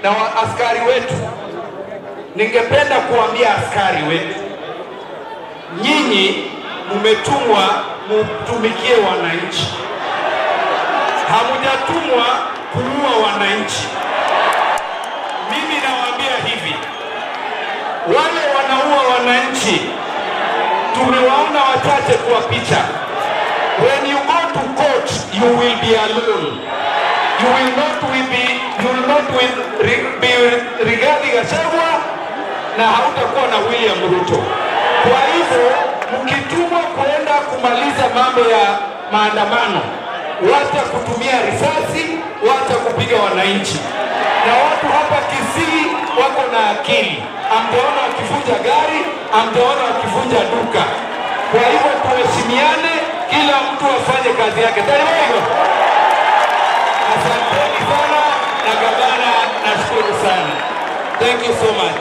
Na askari wetu, ningependa kuambia askari wetu, nyinyi mumetumwa mtumikie wananchi, hamujatumwa kuua wananchi. Mimi nawaambia hivi, wale wanaua wananchi tumewaona wachache kwa picha. When you go to court, you will be alone. You will not be Rigathi Gachagua na hautakuwa na William Ruto. Kwa hivyo mkitumwa kuenda kumaliza mambo ya maandamano, wacha kutumia risasi, wacha kupiga wananchi. Na watu hapa Kisii wako na akili, amtaona wakivunja gari, amtaona wakivunja duka. Kwa hivyo tuheshimiane, kila mtu afanye kazi yake. Asanteni sana na gavana, nashukuru sana. Thank you so much.